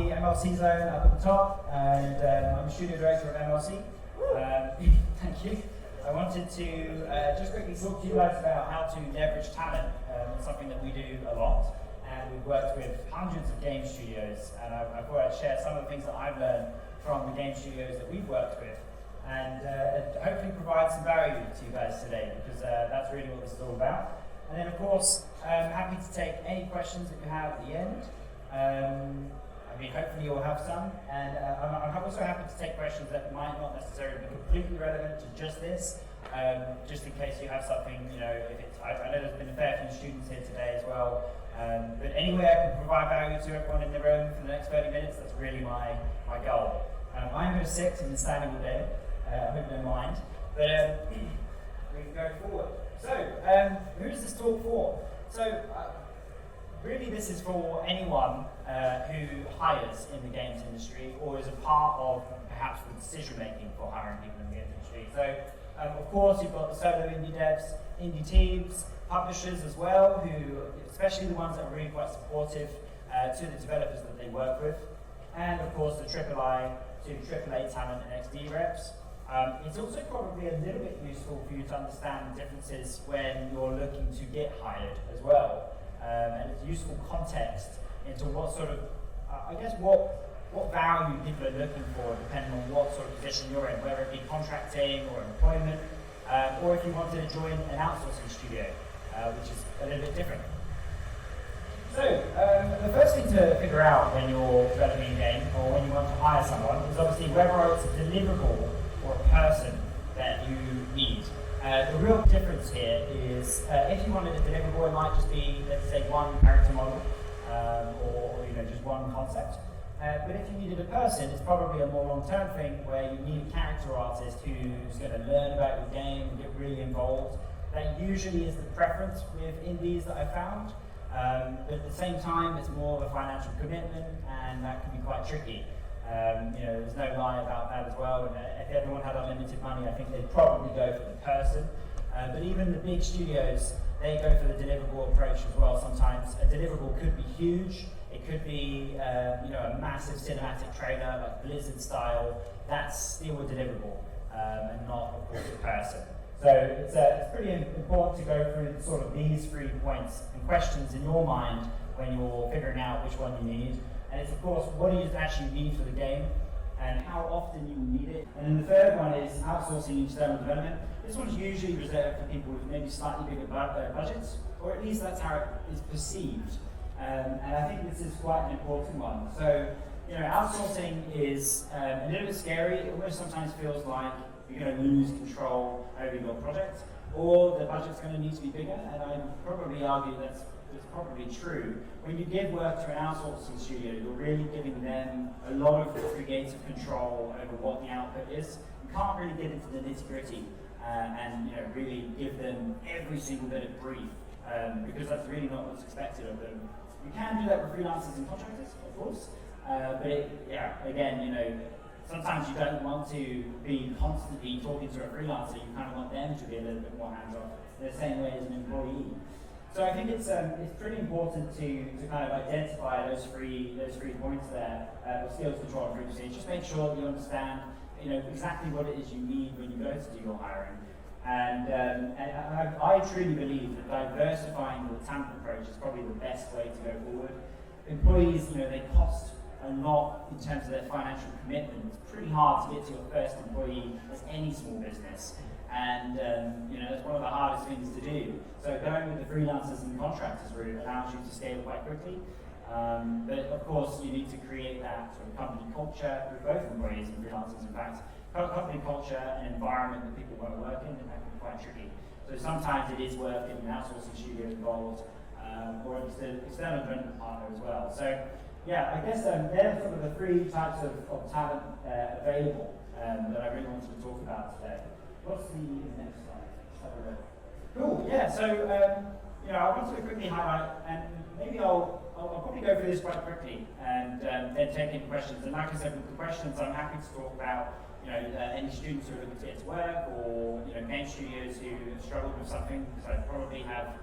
the MLC zone up at the top, and I'm the studio director of MLC. Thank you. I wanted to just quickly talk to you guys about how to leverage talent. It's something that we do a lot, and we've worked with hundreds of game studios, and I thought I'd share some of the things that I've learned from the game studios that we've worked with, and hopefully provide some value to you guys today, because that's really what this is all about. And then, of course, I'm happy to take any questions that you have at the end. Hopefully you'll have some, and I'm also happy to take questions that might not necessarily be completely relevant to just this, just in case you have something, if it's, I know there's been a fair few students here today as well, but any way I can provide value to everyone in the room for the next 30 minutes, that's really my goal. I'm going to sit and standing all day, I hope you don't mind, but we can go forward. So, who is this talk for? So, really this is for anyone who hires in the games industry or is a part of perhaps the decision making for hiring people in the games industry. So, of course, you've got the solo indie devs, indie teams, publishers as well, who, especially the ones that are really quite supportive to the developers that they work with, and of course the AAA to AAA talent and XD reps. It's also probably a little bit useful for you to understand the differences when you're looking to get hired as well. And it's useful context into what sort of, what value people are looking for depending on what sort of position you're in, whether it be contracting or employment, or if you wanted to join an outsourcing studio, which is a little bit different. So, the first thing to figure out when you're developing a game or when you want to hire someone is obviously whether it's a deliverable or a person that you need. The real difference here is if you wanted a deliverable, it might just be, let's say, one character model or just one concept. But if you needed a person, it's probably a more long-term thing where you need a character artist who's going to learn about your game and get really involved. That usually is the preference with indies that I found. But at the same time, it's more of a financial commitment, and that can be quite tricky. There's no lie about that as well. And if everyone had unlimited money, I think they'd probably go for the person. But even the big studios, they go for the deliverable approach as well. Sometimes a deliverable could be huge. It could be, a massive cinematic trailer, like Blizzard style. That's still a deliverable, and not, of course, a person. So it's pretty important to go through sort of these 3 points and questions in your mind when you're figuring out which one you need. And it's, of course, what do you actually need for the game and how often you need it. And then the third one is outsourcing external development. This one's usually reserved for people with maybe slightly bigger budgets, or at least that's how it is perceived. And I think this is quite an important one. So, outsourcing is a little bit scary. It almost sometimes feels like you're going to lose control over your project, or the budget's going to need to be bigger, and I would probably argue that's probably true. When you give work to an outsourcing studio, you're really giving them a lot of creative control over what the output is. You can't really get into the nitty-gritty and really give them every single bit of brief, because that's really not what's expected of them. You can do that with freelancers and contractors, of course, but sometimes you don't want to be constantly talking to a freelancer. You kind of want them to be a little bit more hands-off, in the same way as an employee. So I think it's pretty important to kind of identify those three points there, skills, control, and frequency. Just make sure that you understand exactly what it is you need when you go to do your hiring. And I truly believe that diversifying the talent approach is probably the best way to go forward. Employees, they cost a lot in terms of their financial commitment. It's pretty hard to get to your first employee as any small business. And that's one of the hardest things to do. So going with the freelancers and contractors route allows you to scale quite quickly. But of course, you need to create that sort of company culture with both employees and freelancers. In fact, company culture and environment that people want to work in, and that can be quite tricky. So sometimes it is worth getting an outsourcing studio involved, or an external development partner as well. So yeah, I guess they're sort of the 3 types of talent available that I really wanted to talk about today. What's the next slide? Let's have a look. Cool, yeah, so I wanted to quickly highlight, and maybe I'll probably go through this quite quickly and then take any questions. And like I said, with the questions, I'm happy to talk about any students who are looking to get to work, or game studios who have struggled with something, because I probably have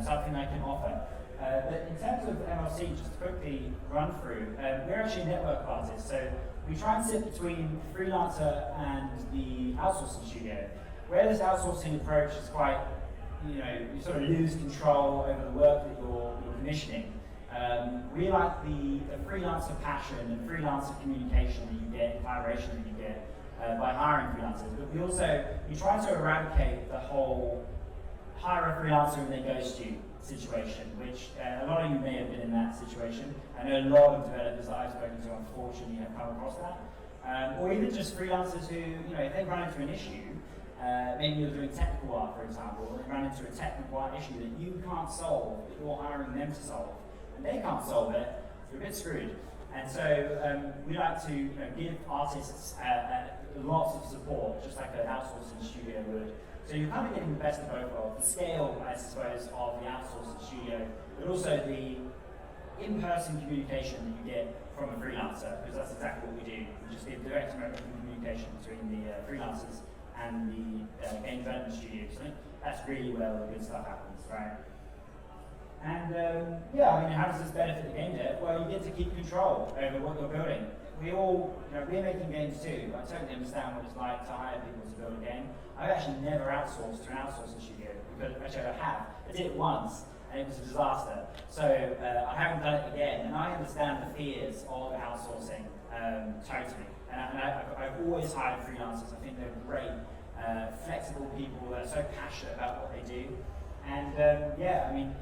something I can offer. But in terms of MLC, just to quickly run through, we're actually network artists, so we try and sit between the freelancer and the outsourcing studio. Where this outsourcing approach is quite, you sort of lose control over the work that you're commissioning. We like the freelancer passion and freelancer communication that you get, collaboration that you get by hiring freelancers, but we try to eradicate the whole hire a freelancer and they ghost you situation, which a lot of you may have been in that situation. I know a lot of developers that I've spoken to unfortunately have come across that. Or even just freelancers who, if they run into an issue, maybe you're doing technical art, for example, and run into a technical art issue that you can't solve, but you're hiring them to solve, and they can't solve it, you're a bit screwed. And so we like to give artists lots of support, just like an outsourcing studio would. So you're kind of getting the best of both worlds, the scale, I suppose, of the outsourcing studio, but also the in-person communication that you get from a freelancer, because that's exactly what we do. We just give direct communication between the freelancers and the game development studios. So that's really where the good stuff happens, right? And how does this benefit the game dev? Well, you get to keep control over what you're building. We're making games too. I totally understand what it's like to hire people to build a game. I've actually never outsourced to an outsourcing studio, because actually I have. I did it once, and it was a disaster. So I haven't done it again, and I understand the fears of outsourcing totally. And I've always hired freelancers. I think they're great, flexible people that are so passionate about what they do. And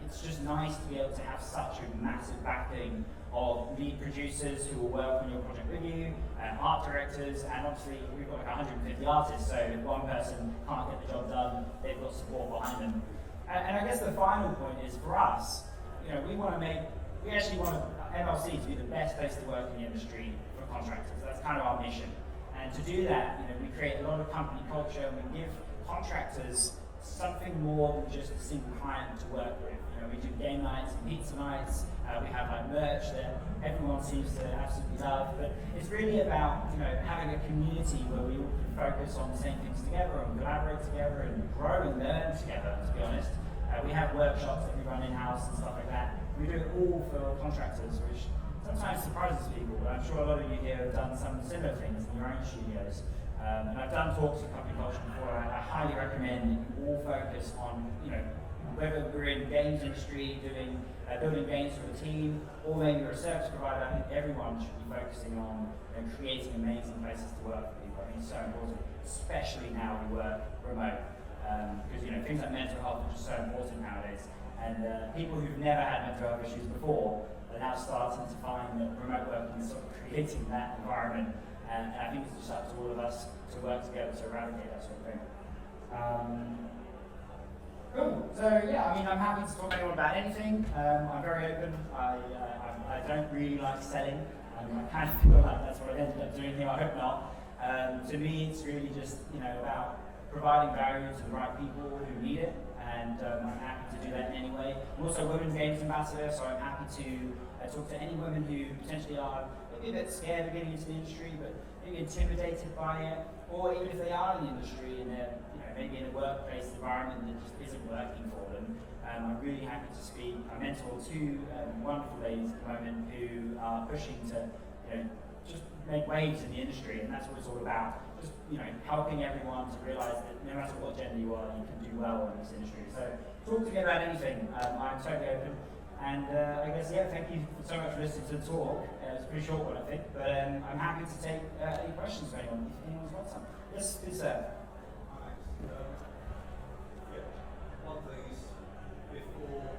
it's just nice to be able to have such a massive backing of lead producers who will work on your project with you, art directors, and obviously we've got like 150 artists, so if one person can't get the job done, they've got support behind them. And I guess the final point is for us, we actually want MLC to be the best place to work in the industry for contractors. That's kind of our mission. And to do that, we create a lot of company culture, and we give contractors something more than just a single client to work with. We do game nights and pizza nights. We have merch that everyone seems to absolutely love. But it's really about having a community where we all can focus on the same things together and collaborate together and grow and learn together. To be honest, we have workshops that we run in house and stuff like that. We do it all for contractors, which sometimes surprises people. But I'm sure a lot of you here have done some similar things in your own studios. And I've done talks with company culture before. I highly recommend that you all focus on, whether we're in the games industry, building games for a team, or maybe you're a service provider. I think everyone should be focusing on creating amazing places to work for people. I think it's so important, especially now we work remote, because things like mental health are just so important nowadays. And people who've never had mental health issues before are now starting to find that remote working is sort of creating that environment. And I think it's just up to all of us to work together to eradicate that sort of thing. Cool. So I'm happy to talk to anyone about anything. I'm very open. I don't really like selling. I kind of feel like that's what I ended up doing here. I hope not. To me, it's really just about providing value to the right people who need it, and I'm happy to do that in any way. I'm also a Women's Games Ambassador, so I'm happy to talk to any women who potentially are maybe a bit scared of getting into the industry, but maybe intimidated by it, or even if they are in the industry and they're maybe in a workplace environment that just isn't working for them. I'm really happy to speak. I mentor two wonderful ladies at the moment who are pushing to just make waves in the industry, and that's what it's all about. Just helping everyone to realise that no matter what gender you are, you can do well in this industry. So talk to me about anything. I'm totally open. And I guess, thank you so much for listening to the talk. It's a pretty short one, I think, but I'm happy to take any questions from anyone, if anyone's got some. Yes, please, sir. One thing is, before,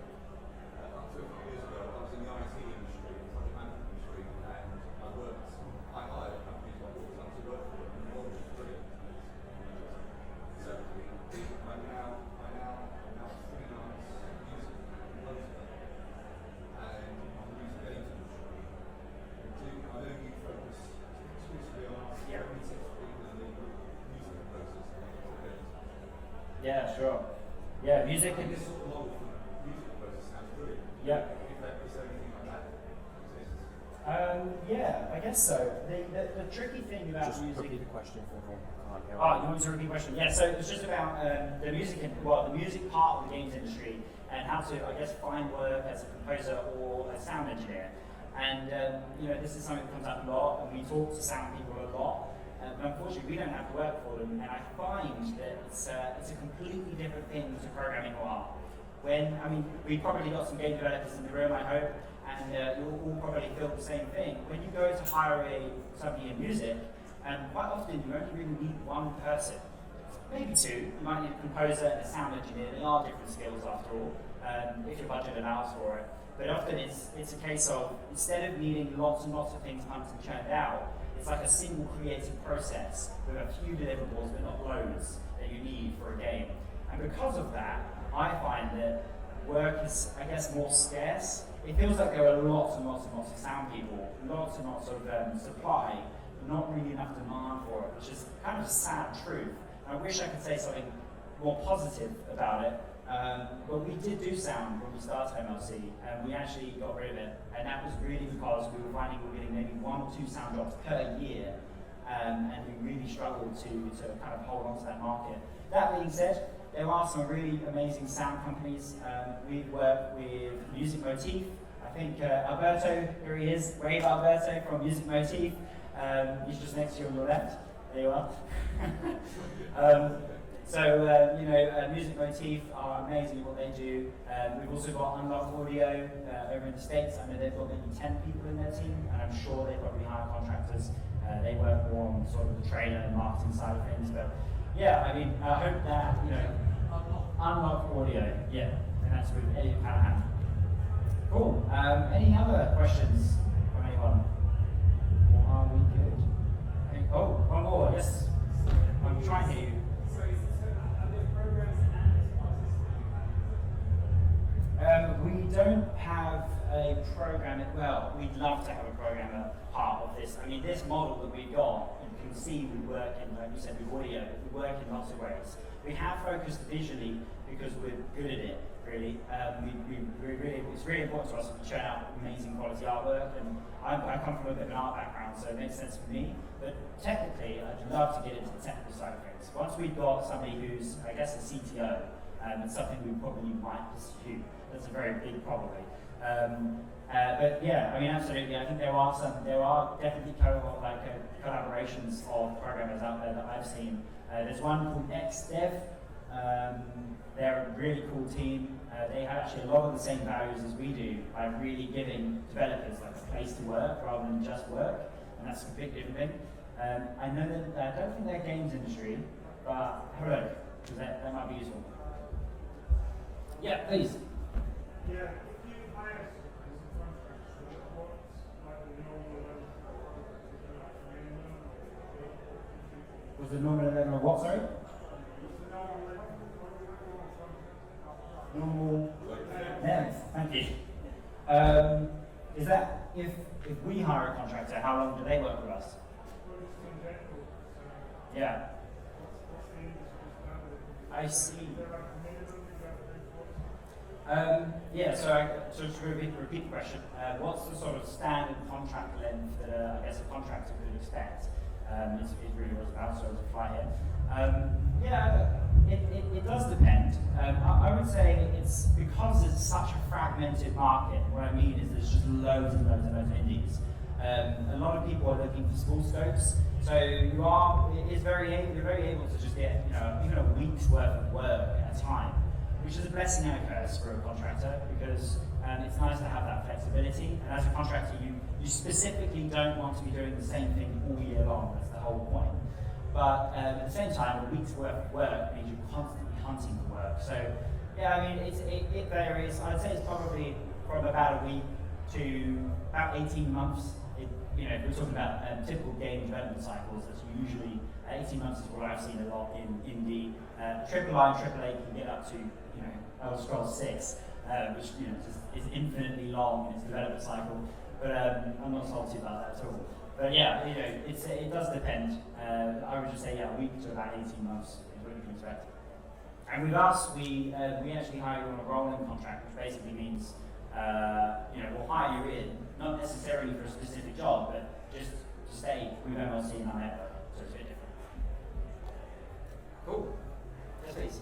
up to a few years ago, I was in the IT industry, the project management industry, and I hired companies like Outsourcing to work for them, and the model was brilliant. So, I now freelance music composer, and I'm using games industry. I know you focus exclusively on music people in the music process. Yeah, sure. Yeah, music. And this sort of model for music process sounds brilliant. Yeah. Is there anything like that exists? Yeah, I guess so. The tricky thing about Just music. repeat the question for everyone who can't hear. Oh, you want me to repeat the question? Yeah, so it's just about the music, the music part of the games industry and how to, I guess, find work as a composer or a sound engineer. And this is something that comes up a lot, and we talk to sound people a lot. But unfortunately, we don't have to work for them, and I find that it's a completely different thing to programming or art. We've probably got some game developers in the room, I hope, and you'll all probably feel the same thing. When you go to hire somebody in music, quite often you only really need one person, maybe two. You might need a composer and a sound engineer. They are different skills after all, if your budget allows for it. But often it's a case of, instead of needing lots and lots of things pumped and churned out, it's like a single creative process with a few deliverables but not loads that you need for a game. And because of that, I find that work is, I guess, more scarce. It feels like there are lots and lots and lots of sound people, lots and lots of supply, but not really enough demand for it, which is kind of a sad truth. I wish I could say something more positive about it, but we did do sound when we started MLC, and we actually got rid of it, and that was really because we were finding we were getting maybe 1 or 2 sound jobs per year, and we really struggled to kind of hold on to that market. That being said, there are some really amazing sound companies. We work with Music Motif. I think Alberto, here he is, wave Alberto from Music Motif. He's just next to you on your left. There you are. Music Motif are amazing at what they do. We've also got Unlock Audio over in the States. I know they've got maybe 10 people in their team, and I'm sure they probably hire contractors. They work more on sort of the trainer and marketing side of things. But yeah, I hope that, Unlock Audio, yeah, and that's with Eddie Callahan. Cool. Any other questions from anyone? Or are we good? Oh, one more, yes. I'm trying to hear you. We don't have a programmer, well, we'd love to have a programmer part of this. This model that we've got, you can see we work in, like you said, with audio, we work in lots of ways. We have focused visually because we're good at it, really. It's really important to us that we churn out amazing quality artwork, and I come from a bit of an art background, so it makes sense for me. But technically, I'd love to get into the technical side of things. Once we've got somebody who's, I guess, a CTO, it's something we probably might pursue. That's a very big probably. But yeah, absolutely. I think there are definitely collaborations of programmers out there that I've seen. There's one called XDev. They're a really cool team. They have actually a lot of the same values as we do by really giving developers like a place to work rather than just work, and that's a completely different thing. I know that I don't think they're games industry, but have a look, because that might be useful. Yeah, please. Yeah, if you hire someone as a contractor, what's like the normal level of minimum? Was the normal level of what, sorry? What's the normal level? Normal length, thank you. Is that if we hire a contractor, how long do they work with us? Yeah. I see. So to repeat the question, what's the sort of standard contract length that I guess a contractor could expect? Is really what it's about, so to fly here. It does depend. I would say it's because it's such a fragmented market. What I mean is there's just loads and loads and loads of indies. A lot of people are looking for small scopes, so you're very able to just get even a week's worth of work at a time, which is a blessing and a curse for a contractor because it's nice to have that flexibility. And as a contractor, you specifically don't want to be doing the same thing all year long. That's the whole point. But at the same time, a week's worth of work means you're constantly hunting for work. So it varies. I'd say it's probably from about a week to about 18 months. If we're talking about typical game development cycles, that's usually 18 months is what I've seen a lot in indie. Triple I and Triple A can get up to Elder Scrolls 6, which is infinitely long in its development cycle. But I'm not salty about that at all. But yeah, it does depend. I would just say a week to about 18 months is what you can expect. And with us, we actually hire you on a rolling contract, which basically means will hire you in, not necessarily for a specific job, but just to stay with MLC in our network. So it's a bit different. Cool. Yes, please.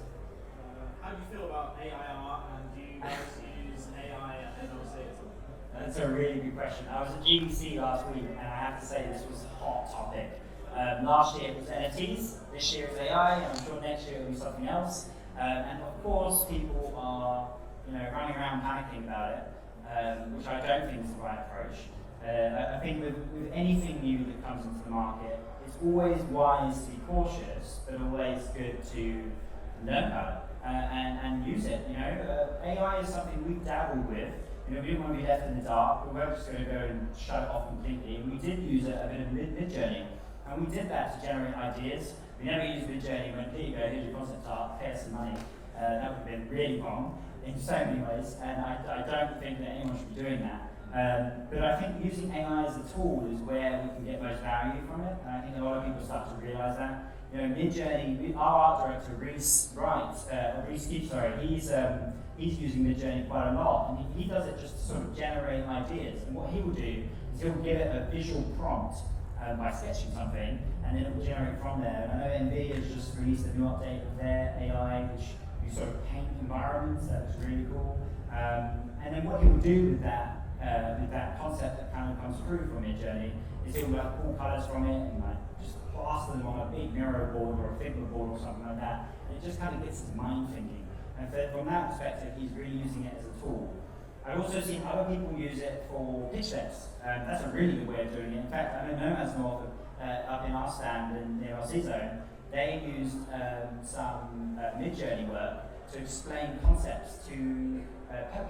How do you feel about AIR, and do you guys use AI at MLC at all? That's a really good question. I was at GDC last week, and I have to say this was a hot topic. Last year it was NFTs, this year it's AI, and I'm sure next year it'll be something else. And of course, people are running around panicking about it, which I don't think is the right approach. I think with anything new that comes into the market, it's always wise to be cautious, but always good to learn about it and use it. AI is something we dabbled with. We didn't want to be left in the dark. We weren't just going to go and shut it off completely. And we did use a bit of Mid-Journey, and we did that to generate ideas. We never used Mid-Journey and went, here you go, here's your concept art, pay us some money. That would have been really wrong in so many ways, and I don't think that anyone should be doing that. But I think using AI as a tool is where we can get most value from it, and I think a lot of people start to realise that. Mid-Journey, our art director, Reese Keith, he's using Mid-Journey quite a lot, and he does it just to sort of generate ideas. And what he will do is he'll give it a visual prompt by sketching something, and then it will generate from there. And I know NV has just released a new update of their AI, which you sort of paint environments. That looks really cool. And then what he will do with that concept that kind of comes through from Mid-Journey is he'll pull colours from it and just plaster them on a big Miro board or a Figma board or something like that. And it just kind of gets his mind thinking. And from that perspective, he's really using it as a tool. I've also seen other people use it for pitch decks. That's a really good way of doing it. In fact, I know Nomad's North, up in our stand in the MLC zone, they used some Mid-Journey work to explain concepts to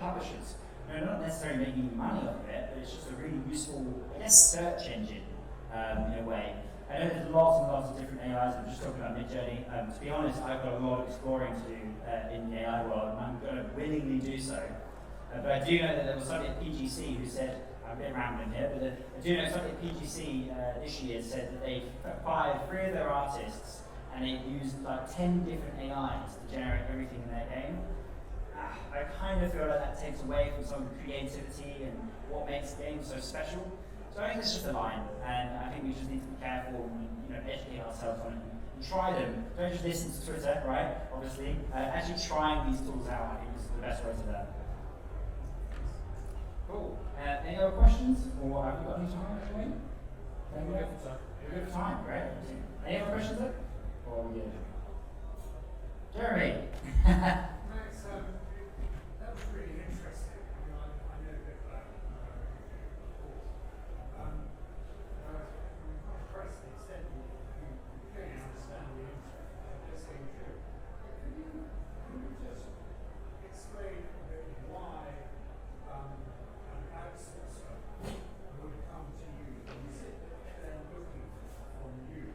publishers. Not necessarily making money off of it, but it's just a really useful, search engine in a way. I know there's lots and lots of different AIs. I'm just talking about Mid-Journey. To be honest, I've got a lot of exploring to do in the AI world, and I'm going to willingly do so. But I do know that there was somebody at PGC who said, I'm a bit rambling here, but I do know somebody at PGC this year said that they fired 3 of their artists, and they used like 10 different AIs to generate everything in their game. I kind of feel like that takes away from some of the creativity and what makes games so special. So I think it's just a line, and I think we just need to be careful and educate ourselves on it and try them. Don't just listen to Twitter, right? Obviously, actually trying these tools out, I think is the best way to learn. Cool. Any other questions, or have you got any time? We're good for time. We're good for time, great. Any other questions? Or are we good? Jeremy. Max, that was really interesting. I know a bit about course. I'm quite impressed the extent you clearly understand the interest. They're saying true. Can you just explain a bit why an outsourcer would come to you? Is it that they're looking from you,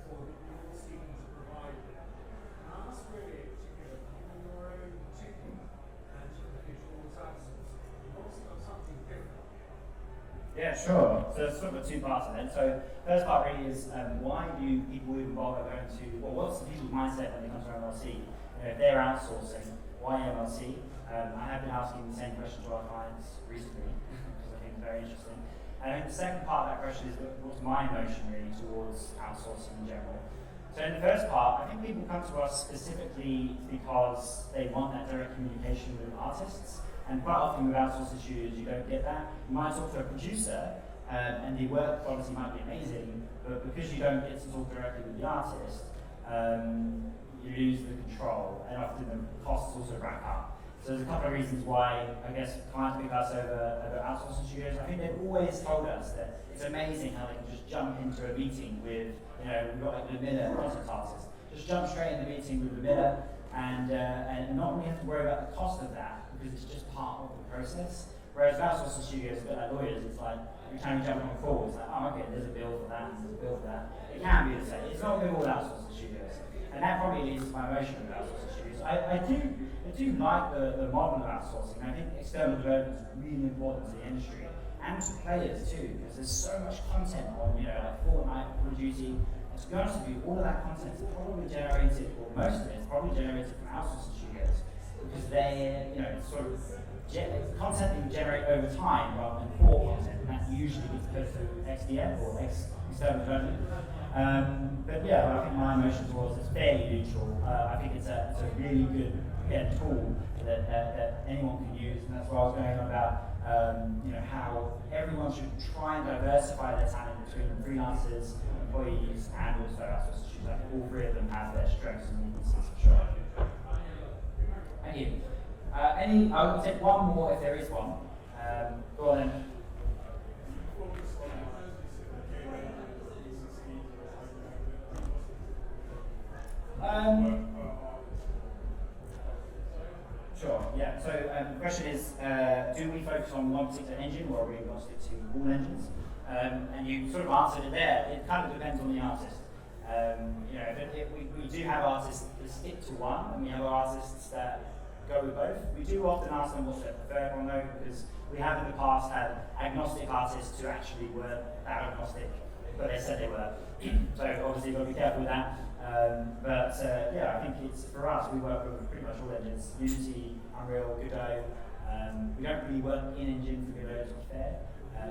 or that you're seeking to provide them? And I ask really particular, given your own team and individual outsourcing, you've also got something different. Yeah, sure. So there's sort of 2 parts of it. So first part really is why do people even bother going to, what's the people's mindset when they come to MLC? If they're outsourcing, why MLC? I have been asking the same question to our clients recently, because I think it's very interesting. And I think the second part of that question is what's my emotion really towards outsourcing in general. So in the first part, I think people come to us specifically because they want that direct communication with artists. And quite often with outsourcing studios, you don't get that. You might talk to a producer, and the work quality might be amazing, but because you don't get to talk directly with the artist, you lose the control, and often the costs also rack up. So there's a couple of reasons why, I guess, clients pick us over outsourcing studios. I think they've always told us that it's amazing how they can just jump into a meeting with, we've got like the Miller concept artist. Just jump straight in the meeting with the Miller, and not really have to worry about the cost of that, because it's just part of the process. Whereas outsourcing studios, a bit like lawyers, it's like every time you jump on a call, it's like, oh, okay, there's a bill for that, and there's a bill for that. It can be the same. It's not with all outsourcing studios. And that probably leads to my emotion with outsourcing studios. I do like the model of outsourcing. I think external development is really important to the industry and to players too, because there's so much content on, like Fortnite, Call of Duty. And to be honest with you, all of that content is probably generated, or most of it is probably generated from outsourcing studios. because they, you know, it's sort of content that you generate over time rather than core content, and that usually gets goes through XDF or external development. But yeah, I think my emotion towards it's fairly neutral. I think it's a really good tool that anyone can use, and that's what I was going on about. You know, how everyone should try and diversify their talent between freelancers, employees, and also outsourced students. I think all three of them have their strengths and weaknesses for sure. Thank you. I will take one more if there is one. Go on then. Sure, yeah. So the question is, do we focus on one particular engine or are we agnostic to all engines? And you sort of answered it there. It kind of depends on the artist. You know, we do have artists that stick to one, and we have artists that go with both. We do often ask them what's their preferred one though, because we have in the past had agnostic artists who actually weren't that agnostic, but they said they were. So obviously you've got to be careful with that. Yeah, I think it's, for us, we work with pretty much all engines. Unity, Unreal, Godot. We don't really work in engine for Godot, to be fair.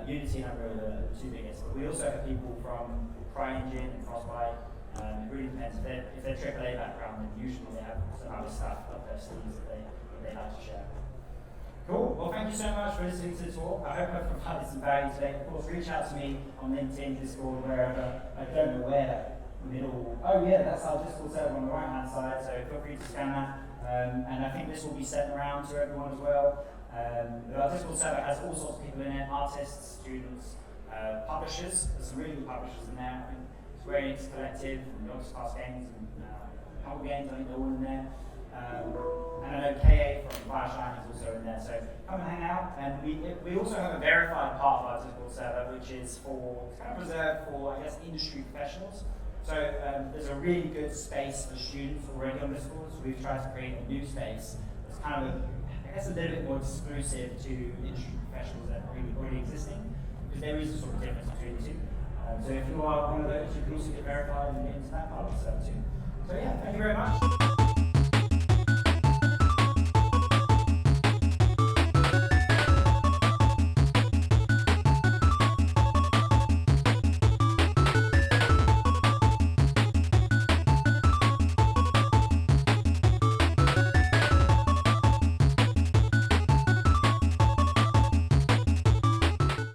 Unity and Unreal are the two biggest. But we also have people from CryEngine and Frostbite. It really depends. If they're AAA background, then usually they have some other stuff up their sleeves that they like to share. Cool. Well, thank you so much for listening to the talk. I hope I've provided some value today. Of course, reach out to me on LinkedIn, Discord, wherever. I don't know where that middle. Oh yeah, that's our Discord server on the right-hand side. So feel free to scan that. And I think this will be sent around to everyone as well. Our Discord server has all sorts of people in it: artists, students, publishers. There's some really good publishers in there. I think Square Enix Collective, and Lotus Pass Games, and Humble Games. I think they're all in there. And I know KA from Fireshine is also in there, so come and hang out. And we also have a verified part of our Discord server, which is kind of reserved for, I guess, industry professionals. So there's a really good space for students already on Discord, so we've tried to create a new space that's kind of, I guess, a little bit more exclusive to industry professionals that are already existing, because there is a sort of difference between the two. So if you are one of those, you can also get verified and get into that part of the server too. So yeah, thank you very much.